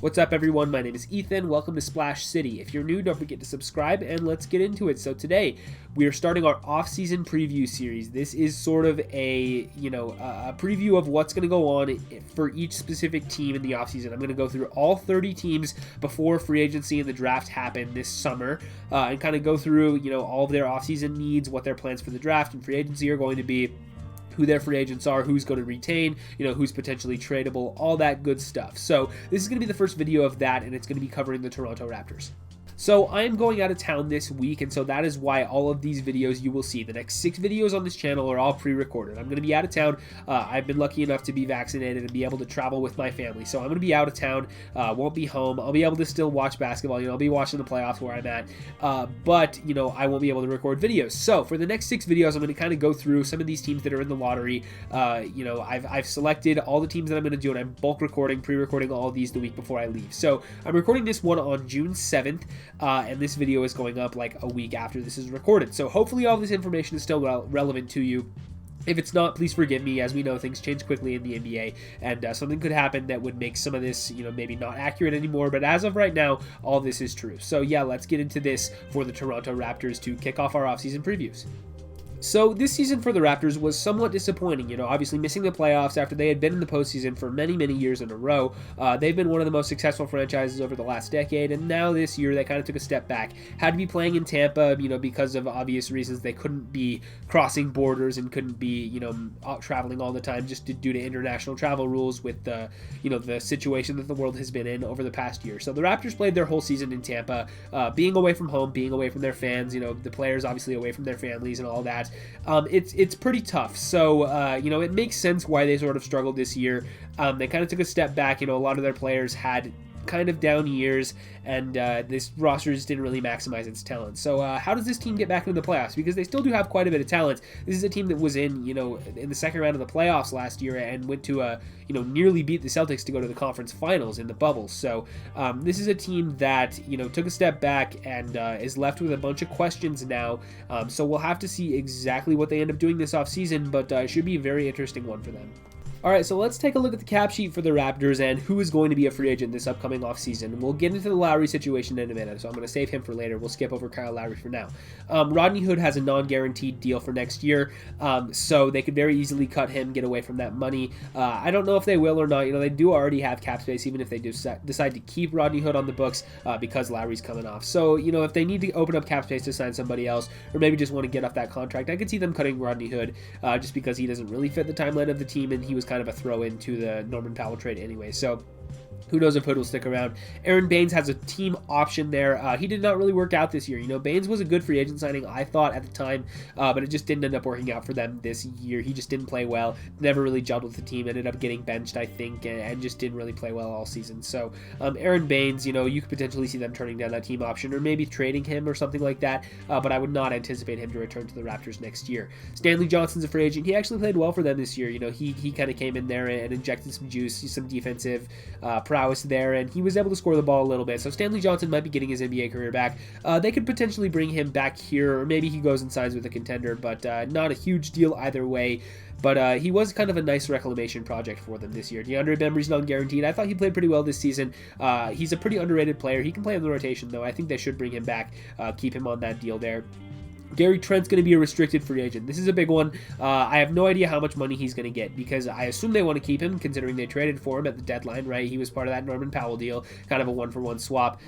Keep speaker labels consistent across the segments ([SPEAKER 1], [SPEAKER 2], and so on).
[SPEAKER 1] What's up, everyone? My name is Ethan. Welcome to Splash City. If you're new, don't forget to subscribe, and let's get into it. So today, we are starting our off-season preview series. This is sort of a preview of what's going to go on for each specific team in the off-season. I'm going to go through all 30 teams before free agency and the draft happen this summer, and kind of go through, all of their off-season needs, what their plans for the draft and free agency are going to be, who their free agents are, who's going to retain, who's potentially tradable, all that good stuff. So this is going to be the first video of that, and it's going to be covering the Toronto Raptors. So I am going out of town this week, and so that is why all of these videos you will see, the next 6 videos on this channel are all pre-recorded. I'm going to be out of town. I've been lucky enough to be vaccinated and be able to travel with my family. So I'm going to be out of town, won't be home. I'll be able to still watch basketball. I'll be watching the playoffs where I'm at, but I won't be able to record videos. So for the next 6 videos, I'm going to kind of go through some of these teams that are in the lottery. I've selected all the teams that I'm going to do, and I'm bulk recording, pre-recording all of these the week before I leave. So I'm recording this one on June 7th. And this video is going up like a week after this is recorded. So hopefully all this information is still relevant to you. If it's not, please forgive me. As we know, things change quickly in the NBA, and something could happen that would make some of this, maybe not accurate anymore. But as of right now, all this is true. So yeah, let's get into this for the Toronto Raptors to kick off our offseason previews. So this season for the Raptors was somewhat disappointing, obviously missing the playoffs after they had been in the postseason for many, many years in a row. They've been one of the most successful franchises over the last decade, and now this year they kind of took a step back. Had to be playing in Tampa, because of obvious reasons. They couldn't be crossing borders and couldn't be, traveling all the time just due to international travel rules with the, the situation that the world has been in over the past year. So the Raptors played their whole season in Tampa, being away from home, being away from their fans, the players obviously away from their families and all that. It's pretty tough. So, it makes sense why they sort of struggled this year. They kind of took a step back. A lot of their players had kind of down years, and this roster just didn't really maximize its talent. So how does this team get back into the playoffs? Because they still do have quite a bit of talent. This is a team that was in the second round of the playoffs last year and went to nearly beat the Celtics to go to the conference finals in the bubble. So this is a team that took a step back and is left with a bunch of questions now. So we'll have to see exactly what they end up doing this offseason, but it should be a very interesting one for them. All right, so let's take a look at the cap sheet for the Raptors and who is going to be a free agent this upcoming offseason. We'll get into the Lowry situation in a minute, so I'm going to save him for later. We'll skip over Kyle Lowry for now. Rodney Hood has a non-guaranteed deal for next year, so they could very easily cut him, get away from that money. I don't know if they will or not. They do already have cap space, even if they do decide to keep Rodney Hood on the books because Lowry's coming off. So, if they need to open up cap space to sign somebody else, or maybe just want to get off that contract, I could see them cutting Rodney Hood just because he doesn't really fit the timeline of the team, and he was kind of a throw into the Norman Powell trade anyway. So who knows if Hood will stick around. Aaron Baines has a team option there. He did not really work out this year. Baines was a good free agent signing, I thought, at the time, but it just didn't end up working out for them this year. He just didn't play well, never really gelled with the team, ended up getting benched, I think, and just didn't really play well all season. So Aaron Baines, you could potentially see them turning down that team option or maybe trading him or something like that, but I would not anticipate him to return to the Raptors next year. Stanley Johnson's a free agent. He actually played well for them this year. He kind of came in there and injected some juice, some defensive prowess there, and he was able to score the ball a little bit. So Stanley Johnson might be getting his NBA career back. They could potentially bring him back here, or maybe he goes and signs with a contender, but not a huge deal either way. But he was kind of a nice reclamation project for them this year. DeAndre Bembry's non-guaranteed. I thought he played pretty well this season. He's a pretty underrated player. He can play in the rotation, though. I think they should bring him back, keep him on that deal there. Gary Trent's going to be a restricted free agent. This is a big one. I have no idea how much money he's going to get because I assume they want to keep him considering they traded for him at the deadline, right? He was part of that Norman Powell deal, kind of a one-for-one swap.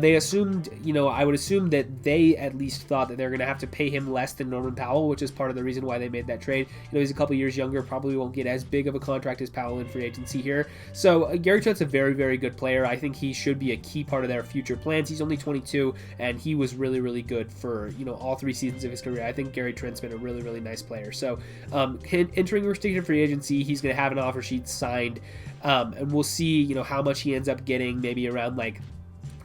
[SPEAKER 1] They assumed, I would assume that they at least thought that they're going to have to pay him less than Norman Powell, which is part of the reason why they made that trade. He's a couple years younger, probably won't get as big of a contract as Powell in free agency here. So Gary Trent's a very, very good player. I think he should be a key part of their future plans. He's only 22, and he was really, really good for, all 3 seasons of his career. I think Gary Trent's been a really, really nice player. So entering restricted free agency, he's going to have an offer sheet signed, and we'll see, how much he ends up getting, maybe around like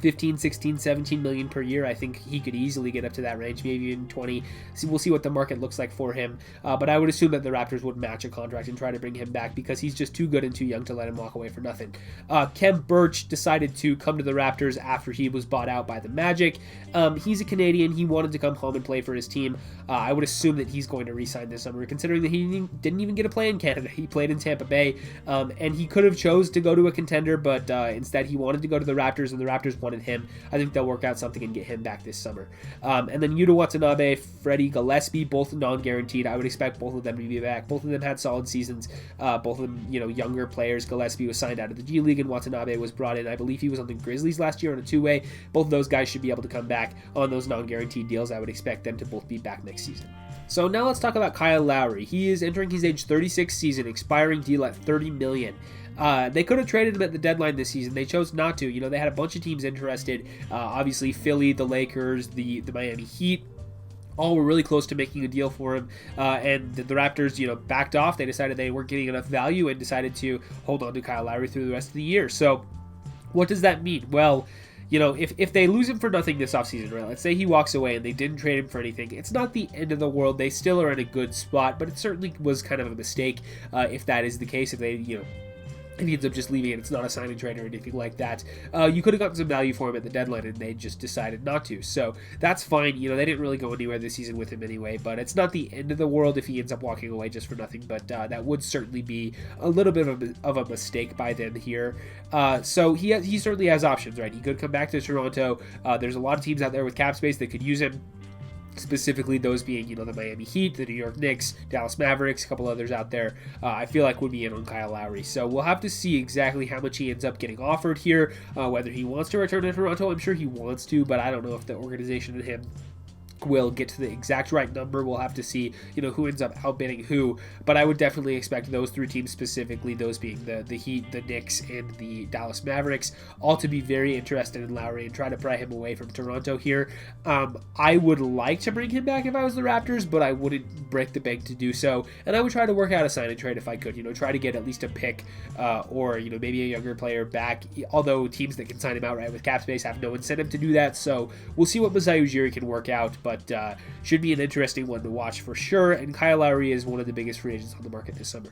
[SPEAKER 1] 15, 16, 17 million per year. I think he could easily get up to that range, maybe even 20. So we'll see what the market looks like for him. But I would assume that the Raptors would match a contract and try to bring him back because he's just too good and too young to let him walk away for nothing. Khem Birch decided to come to the Raptors after he was bought out by the Magic. He's a Canadian. He wanted to come home and play for his team. I would assume that he's going to re-sign this summer, considering that he didn't even get a play in Canada. He played in Tampa Bay, and he could have chose to go to a contender, but instead he wanted to go to the Raptors, and the Raptors wanted him. I think they'll work out something and get him back this summer. And then Yuta Watanabe, Freddie Gillespie, both non-guaranteed. I would expect both of them to be back. Both of them had solid seasons. Both of them, younger players. Gillespie was signed out of the G League, and Watanabe was brought in. I believe he was on the Grizzlies last year on a two-way. Both of those guys should be able to come back on those non-guaranteed deals. I would expect them to both be back next season. So now let's talk about Kyle Lowry. He is entering his age 36 season, expiring deal at $30 million. They could have traded him at the deadline this season. They chose not to. They had a bunch of teams interested. Obviously, Philly, the Lakers, the Miami Heat. All were really close to making a deal for him, and the Raptors, backed off. They decided they weren't getting enough value and decided to hold on to Kyle Lowry through the rest of the year. So what does that mean? Well, if they lose him for nothing this offseason, right? Let's say he walks away and they didn't trade him for anything. It's not the end of the world. They still are in a good spot, but it certainly was kind of a mistake if that is the case. If they, if he ends up just leaving and it's not a signing trade or anything like that. You could have gotten some value for him at the deadline, and they just decided not to. So that's fine. They didn't really go anywhere this season with him anyway, but it's not the end of the world if he ends up walking away just for nothing. But that would certainly be a little bit of a mistake by them here. So he certainly has options, right? He could come back to Toronto. There's a lot of teams out there with cap space that could use him. Specifically those being, the Miami Heat, the New York Knicks, Dallas Mavericks, a couple others out there, I feel like would be in on Kyle Lowry. So we'll have to see exactly how much he ends up getting offered here, whether he wants to return to Toronto. I'm sure he wants to, but I don't know if the organization and him will get to the exact right number. We'll have to see, who ends up outbidding who, but I would definitely expect those three teams specifically, those being the Heat, the Knicks, and the Dallas Mavericks, all to be very interested in Lowry and try to pry him away from Toronto here. I would like to bring him back if I was the Raptors, but I wouldn't break the bank to do so, and I would try to work out a sign and trade if I could, try to get at least a pick, or, maybe a younger player back, although teams that can sign him outright with cap space have no incentive to do that, so we'll see what Masai Ujiri can work out, but should be an interesting one to watch for sure, and Kyle Lowry is one of the biggest free agents on the market this summer.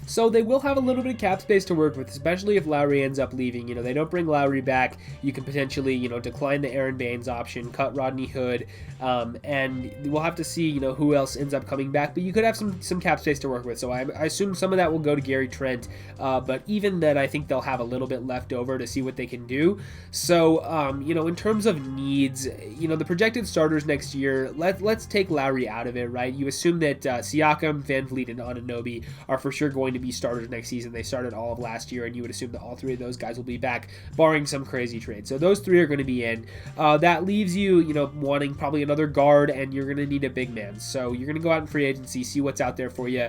[SPEAKER 1] So they will have a little bit of cap space to work with, especially if Lowry ends up leaving. They don't bring Lowry back. You can potentially, decline the Aaron Baines option, cut Rodney Hood, and we'll have to see, who else ends up coming back. But you could have some cap space to work with. So I assume some of that will go to Gary Trent. But even then, I think they'll have a little bit left over to see what they can do. So, in terms of needs, the projected starters next year, let's take Lowry out of it, right? You assume that Siakam, Van Vliet, and Anunoby are for sure going to be starters next season. They started all of last year, and you would assume that all three of those guys will be back, barring some crazy trade. So those three are going to be in. That leaves you, wanting probably another guard, and you're going to need a big man. So you're going to go out in free agency, see what's out there for you.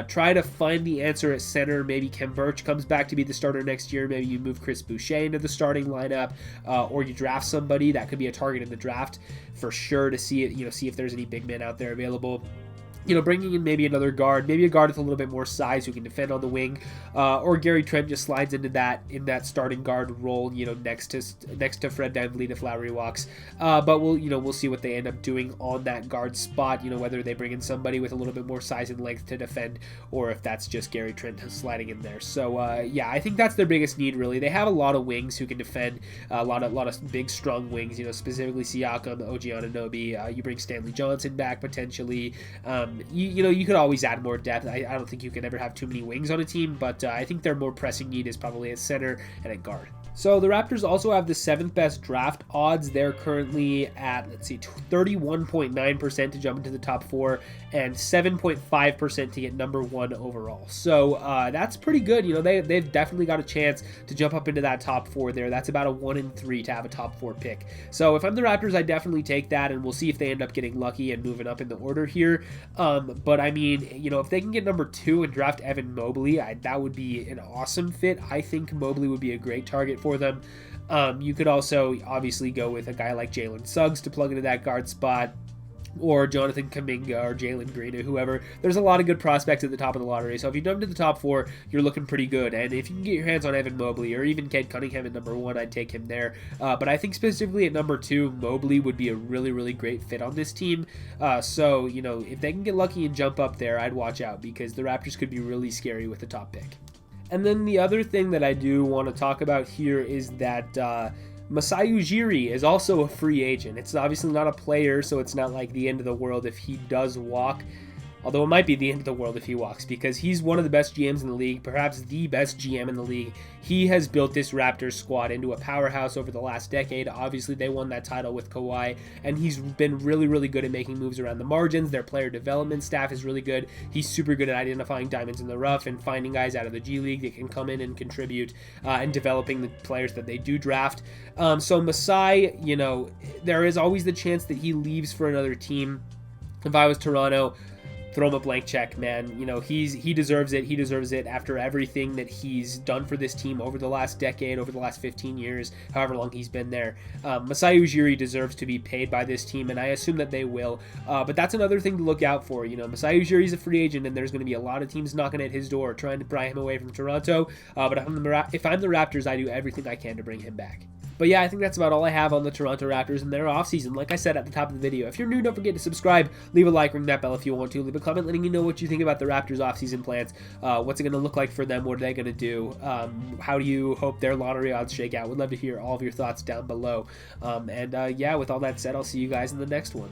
[SPEAKER 1] Try to find the answer at center. Maybe Khem Birch comes back to be the starter next year. Maybe you move Chris Boucher into the starting lineup, or you draft somebody. That could be a target in the draft for sure to see it. See if there's any big men out there available. Bringing in maybe another guard, maybe a guard with a little bit more size who can defend on the wing, or Gary Trent just slides into that starting guard role, next to Fred VanVleet if Lowry walks. But we'll see what they end up doing on that guard spot. Whether they bring in somebody with a little bit more size and length to defend, or if that's just Gary Trent sliding in there. So I think that's their biggest need really. They have a lot of wings who can defend, a lot of big strong wings. Specifically Siakam, OG Anunoby. You bring Stanley Johnson back potentially. You could always add more depth. I don't think you can ever have too many wings on a team, but I think their more pressing need is probably at center and at guard. So the Raptors also have the 7th best draft odds. They're currently at, 31.9% to jump into the top 4 and 7.5% to get number 1 overall. So that's pretty good. They've definitely got a chance to jump up into that top 4 there. That's about a 1 in 3 to have a top 4 pick. So if I'm the Raptors, I definitely take that, and we'll see if they end up getting lucky and moving up in the order here. But I mean, if they can get number 2 and draft Evan Mobley, that would be an awesome fit. I think Mobley would be a great target for them. You could also obviously go with a guy like Jalen Suggs to plug into that guard spot. or Jonathan Kuminga or Jalen Green or whoever. There's a lot of good prospects at the top of the lottery. So if you jump to the top 4, you're looking pretty good. And if you can get your hands on Evan Mobley or even Cade Cunningham at number 1, I'd take him there. But I think specifically at number 2, Mobley would be a really, really great fit on this team. So, you know, if they can get lucky and jump up there, I'd watch out because the Raptors could be really scary with the top pick. And then the other thing that I do want to talk about here is that Masai Ujiri is also a free agent. It's obviously not a player, so it's not like the end of the world if he does walk. Although it might be the end of the world if he walks, because he's one of the best GMs in the league, perhaps the best GM in the league. He has built this Raptors squad into a powerhouse over the last decade. Obviously, they won that title with Kawhi, and he's been really, really good at making moves around the margins. Their player development staff is really good. He's super good at identifying diamonds in the rough and finding guys out of the G League that can come in and contribute and developing the players that they do draft. So Masai, you know, there is always the chance that he leaves for another team. If I was Toronto, throw him a blank check, man. You know, he deserves it. He deserves it after everything that he's done for this team over the last decade, over the last 15 years, however long he's been there. Masai Ujiri deserves to be paid by this team, and I assume that they will. But that's another thing to look out for. You know, Masai Ujiri's a free agent, and there's going to be a lot of teams knocking at his door trying to pry him away from Toronto. But if I'm the Raptors, I do everything I can to bring him back. But yeah, I think that's about all I have on the Toronto Raptors and their offseason. Like I said at the top of the video, if you're new, don't forget to subscribe, leave a like, ring that bell if you want to, leave a comment letting you know what you think about the Raptors offseason plans. What's it going to look like for them? What are they going to do? How do you hope their lottery odds shake out? Would love to hear all of your thoughts down below. Yeah, with all that said, I'll see you guys in the next one.